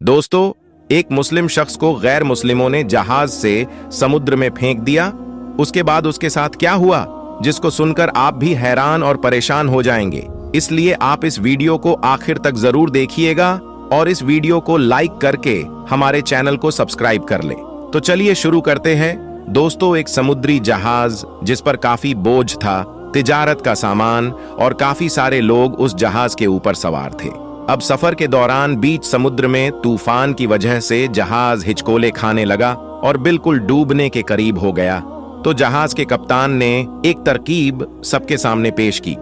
दोस्तों, एक मुस्लिम शख्स को गैर मुस्लिमों ने जहाज से समुद्र में फेंक दिया। उसके बाद उसके साथ क्या हुआ, जिसको सुनकर आप भी हैरान और परेशान हो जाएंगे। इसलिए आप इस वीडियो को आखिर तक जरूर देखिएगा और इस वीडियो को लाइक करके हमारे चैनल को सब्सक्राइब कर ले। तो चलिए शुरू करते हैं। दोस्तों, एक समुद्री जहाज जिस पर काफी बोझ था, तिजारत का सामान और काफी सारे लोग उस जहाज के ऊपर सवार थे। अब सफर के दौरान बीच समुद्र में तूफान की वजह से जहाज हिचकोले खाने लगा और बिल्कुल डूबने के करीब हो गया। तो जहाज के कप्तान ने एक तरकीब सबके सामने पेश की।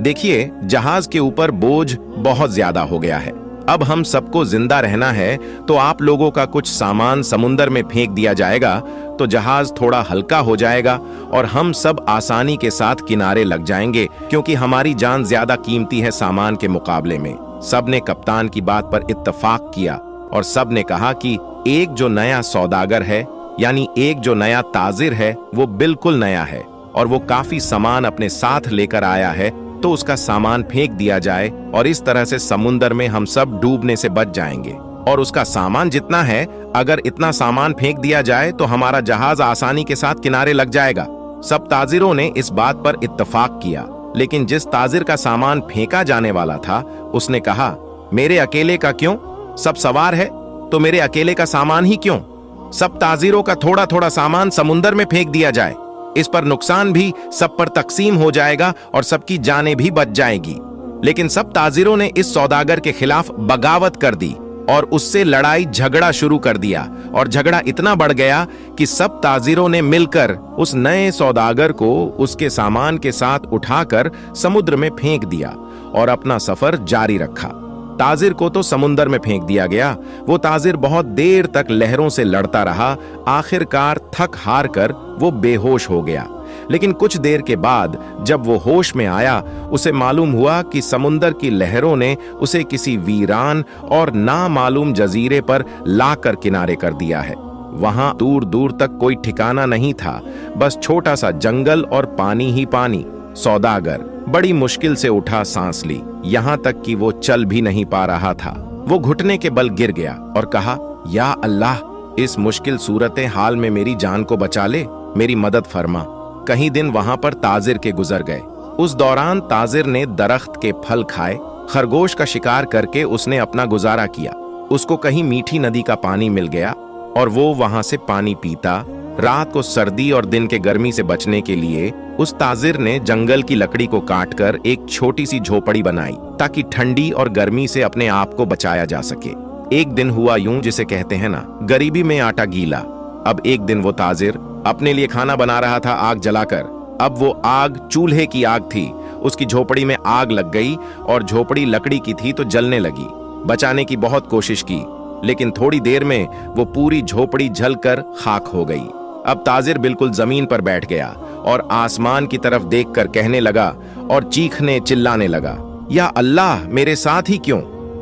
देखिए, जहाज के ऊपर बोझ बहुत ज्यादा हो गया है। अब हम सबको जिंदा रहना है, तो आप लोगों का कुछ सामान समुद्र में फेंक दिया जाएगा, तो जहाज थोड़ा हल्का हो जाएगा और हम सब आसानी के साथ किनारे लग जाएंगे, क्योंकि हमारी जान ज्यादा कीमती है सामान के मुकाबले में। सब ने कप्तान की बात पर इत्तेफाक किया और सब ने कहा कि एक जो नया सौदागर है, यानी एक जो नया ताजिर है, वो बिल्कुल नया है और वो काफी सामान अपने साथ लेकर आया है, तो उसका सामान फेंक दिया जाए और इस तरह से समुद्र में हम सब डूबने से बच जाएंगे। और उसका सामान जितना है, अगर इतना सामान फेंक दिया जाए तो हमारा जहाज आसानी के साथ किनारे लग जाएगा। सब ताजिरों ने इस बात पर इत्तेफाक किया, लेकिन जिस ताजिर का सामान फेंका जाने वाला था, उसने कहा, मेरे अकेले का क्यों? सब सवार है तो मेरे अकेले का सामान ही क्यों? सब ताजिरों का थोड़ा थोड़ा सामान समुद्र में फेंक दिया जाए। इस पर नुकसान भी सब पर तकसीम हो जाएगा और सबकी जानें भी बच जाएगी। लेकिन सब ताजिरों ने इस सौदागर के खिलाफ बगावत कर दी और उससे लड़ाई झगड़ा शुरू कर दिया और झगड़ा इतना बढ़ गया कि सब ताजिरों ने मिलकर उस नए सौदागर को उसके सामान के साथ उठाकर समुद्र में फेंक दिया और अपना सफर जारी रखा। ताजिर को तो समुद्र में फेंक दिया गया। वो ताजिर बहुत देर तक लहरों से लड़ता रहा। आखिरकार थक हार कर वो बेहोश हो गया। लेकिन कुछ देर के बाद जब वो होश में आया, उसे मालूम हुआ कि समुद्र की लहरों ने उसे किसी वीरान और नामालूम जजीरे पर लाकर किनारे कर दिया है। वहां दूर दूर तक कोई ठिकाना नहीं था, बस छोटा सा जंगल और पानी ही पानी। सौदागर बड़ी मुश्किल से उठा सांस ली, यहाँ तक कि वो चल भी नहीं पा रहा था। वो घुटने के बल गिर गया और कहा, या अल्लाह, इस मुश्किल सूरत हाल में मेरी जान को बचा ले, मेरी मदद फरमा। कहीं दिन वहां पर ताजिर के गुजर गए। उस दौरान ताजिर ने दरख्त के फल खाए, खरगोश का शिकार करके उसने अपना गुजारा किया। उसको कहीं मीठी नदी का पानी मिल गया और वो वहां से पानी पीता। रात को सर्दी और दिन के गर्मी से बचने के लिए उस ताजिर ने जंगल की लकड़ी को काटकर एक छोटी सी झोपड़ी बनाई, ताकि ठंडी और गर्मी से अपने आप को बचाया जा सके। एक दिन हुआ यूं, जिसे कहते हैं ना, गरीबी में आटा गीला। अब एक दिन वो ताजिर अपने लिए खाना बना रहा था आग जलाकर। अब वो आग चूल्हे की आग थी। उसकी झोपड़ी में आग लग गई और झोपड़ी लकड़ी की थी तो जलने लगी। बचाने की बहुत कोशिश की, लेकिन थोड़ी देर में वो पूरी झोपड़ी जलकर खाक हो गई। अब ताजिर बिल्कुल जमीन पर बैठ गया और आसमान की तरफ देखकर कहने लगा और चीखने चिल्लाने लगा, या अल्लाह, मेरे साथ ही क्यों?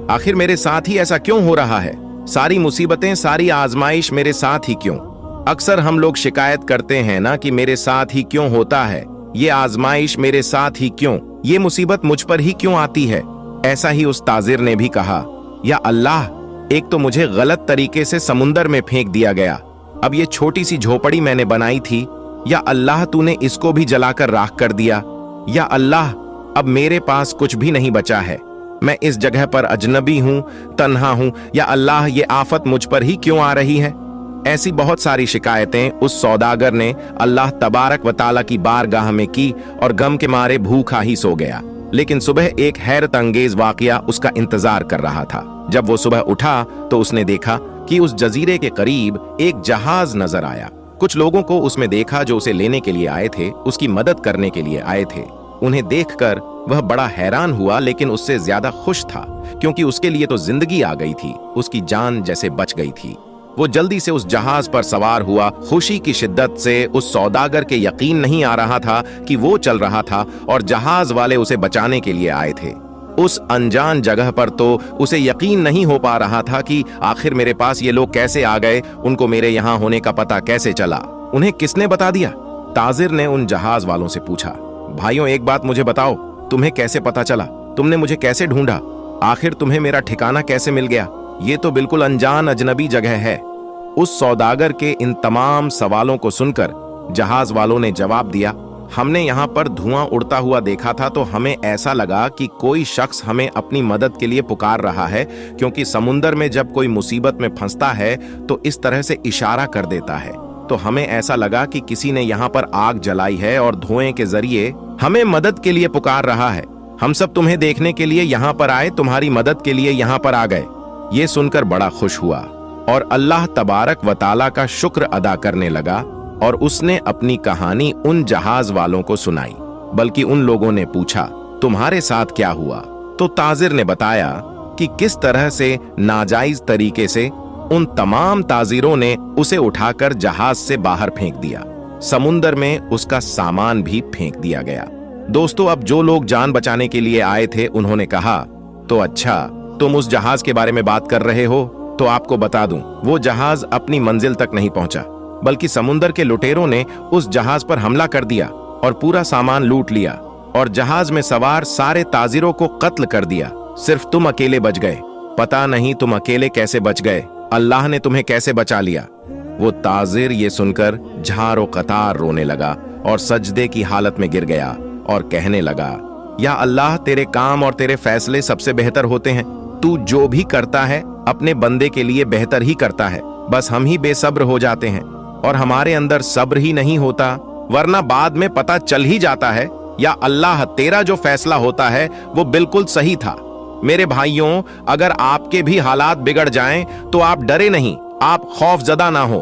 आखिर मेरे साथ ही ऐसा क्यों हो रहा है? सारी मुसीबतें, सारी आजमाइश मेरे साथ ही क्यों? अक्सर हम लोग शिकायत करते हैं ना कि मेरे साथ ही क्यों होता है, ये आजमाइश मेरे साथ ही क्यों, ये मुसीबत मुझ पर ही क्यों आती है? ऐसा ही उस ताजिर ने भी कहा, या अल्लाह, एक तो मुझे गलत तरीके से समुद्र में फेंक दिया गया। अब ये छोटी सी झोपड़ी मैंने बनाई थी, या अल्लाह, तूने इसको भी जलाकर राख कर दिया। या अल्लाह, अब मेरे पास कुछ भी नहीं बचा है। मैं इस जगह पर अजनबी हूं, तन्हा हूं। या अल्लाह, ये आफत मुझ पर ही क्यों आ रही है? ऐसी बहुत सारी शिकायतें उस सौदागर ने अल्लाह तबारक व तआला की बारगाह में की और गम के मारे भूखा ही सो गया। लेकिन सुबह एक हैरत अंगेज वाकया उसका इंतजार कर रहा था। जब वो सुबह उठा तो उसने देखा कि उस जजीरे के करीब एक जहाज नजर आया। कुछ लोगों को उसमें देखा जो उसे लेने के लिए आए थे, उसकी मदद करने के लिए आए थे। उन्हें देखकर वह बड़ा हैरान हुआ, लेकिन उससे ज्यादा खुश था, क्योंकि उसके लिए तो जिंदगी आ गई थी, उसकी जान जैसे बच गई थी। वो जल्दी से उस जहाज पर सवार हुआ। खुशी की शिद्दत से उस सौदागर के यकीन नहीं आ रहा था कि वो चल रहा था और जहाज वाले उसे बचाने के लिए आए थे। उस अनजान जगह पर तो उसे यकीन नहीं हो पा रहा था कि आखिर मेरे पास ये लोग कैसे आ गए, उनको मेरे यहाँ होने का पता कैसे चला, उन्हें किसने बता दिया? ताजिर ने उन जहाज वालों से पूछा, भाइयों, एक बात मुझे बताओ, तुम्हें कैसे पता चला? तुमने मुझे कैसे ढूंढा? आखिर तुम्हें मेरा ठिकाना कैसे मिल गया? ये तो बिल्कुल अनजान अजनबी जगह है। उस सौदागर के इन तमाम सवालों को सुनकर जहाज वालों ने जवाब दिया, हमने यहाँ पर धुआं उड़ता हुआ देखा था तो हमें ऐसा लगा कि कोई शख्स हमें अपनी मदद के लिए पुकार रहा है, क्योंकि समुद्र में जब कोई मुसीबत में फंसता है तो इस तरह से इशारा कर देता है। तो हमें ऐसा लगा कि किसी ने यहाँ पर आग जलाई है और धुएं के जरिए हमें मदद के लिए पुकार रहा है। हम सब तुम्हें देखने के लिए यहाँ पर आए, तुम्हारी मदद के लिए यहाँ पर आ गए। ये सुनकर बड़ा खुश हुआ और अल्लाह तबारक व तआला का शुक्र अदा करने लगा और उसने अपनी कहानी उन जहाज वालों को सुनाई। बल्कि उन लोगों ने पूछा, तुम्हारे साथ क्या हुआ? तो ताजिर ने बताया कि किस तरह से नाजायज तरीके से उन तमाम ताजिरों ने उसे उठाकर जहाज से बाहर फेंक दिया। समुंदर में उसका सामान भी फेंक दिया गया। दोस्तों, अब जो लोग जान बचाने के लिए आए थे उन्होंने कहा, तो अच्छा, तुम उस जहाज के बारे में बात कर रहे हो, तो आपको बता दूं, वो जहाज अपनी मंजिल तक नहीं पहुंचा, बल्कि समुंदर के लुटेरों ने उस जहाज पर हमला कर दिया और पूरा सामान लूट लिया और जहाज में सवार सारे ताजिरों को कत्ल कर दिया। सिर्फ तुम अकेले बच गए। पता नहीं तुम अकेले कैसे बच गए, अल्लाह ने तुम्हें कैसे बचा लिया। वो ताजिर ये सुनकर झारो कतार रोने लगा और सजदे की हालत में गिर गया और कहने लगा, या अल्लाह, तेरे काम और तेरे फैसले सबसे बेहतर होते हैं। तू जो भी करता है अपने बंदे के लिए बेहतर ही करता है। बस हम ही बेसब्र हो जाते हैं और हमारे अंदर सब्र ही नहीं होता, वरना बाद में पता चल ही जाता है। या अल्लाह, तेरा जो फैसला होता है वो बिल्कुल सही था। मेरे भाइयों, अगर आपके भी हालात बिगड़ जाएं तो आप डरे नहीं, आप खौफजदा ना हो।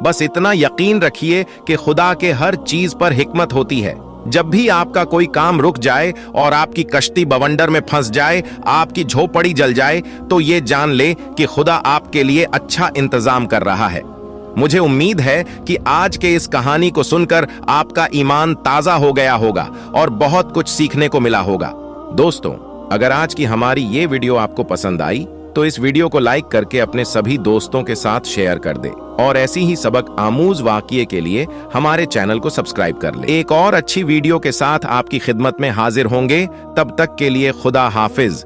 बस इतना यकीन रखिए कि खुदा के हर चीज पर हिकमत होती है। जब भी आपका कोई काम रुक जाए और आपकी कश्ती बवंडर में फंस जाए, आपकी झोपड़ी जल जाए, तो ये जान ले कि खुदा आपके लिए अच्छा इंतजाम कर रहा है। मुझे उम्मीद है कि आज के इस कहानी को सुनकर आपका ईमान ताजा हो गया होगा और बहुत कुछ सीखने को मिला होगा। दोस्तों, अगर आज की हमारी ये वीडियो आपको पसंद आई तो इस वीडियो को लाइक करके अपने सभी दोस्तों के साथ शेयर कर दे और ऐसी ही सबक आमूज वाक़िये के लिए हमारे चैनल को सब्सक्राइब कर ले। एक और अच्छी वीडियो के साथ आपकी खिदमत में हाजिर होंगे। तब तक के लिए खुदा हाफिज।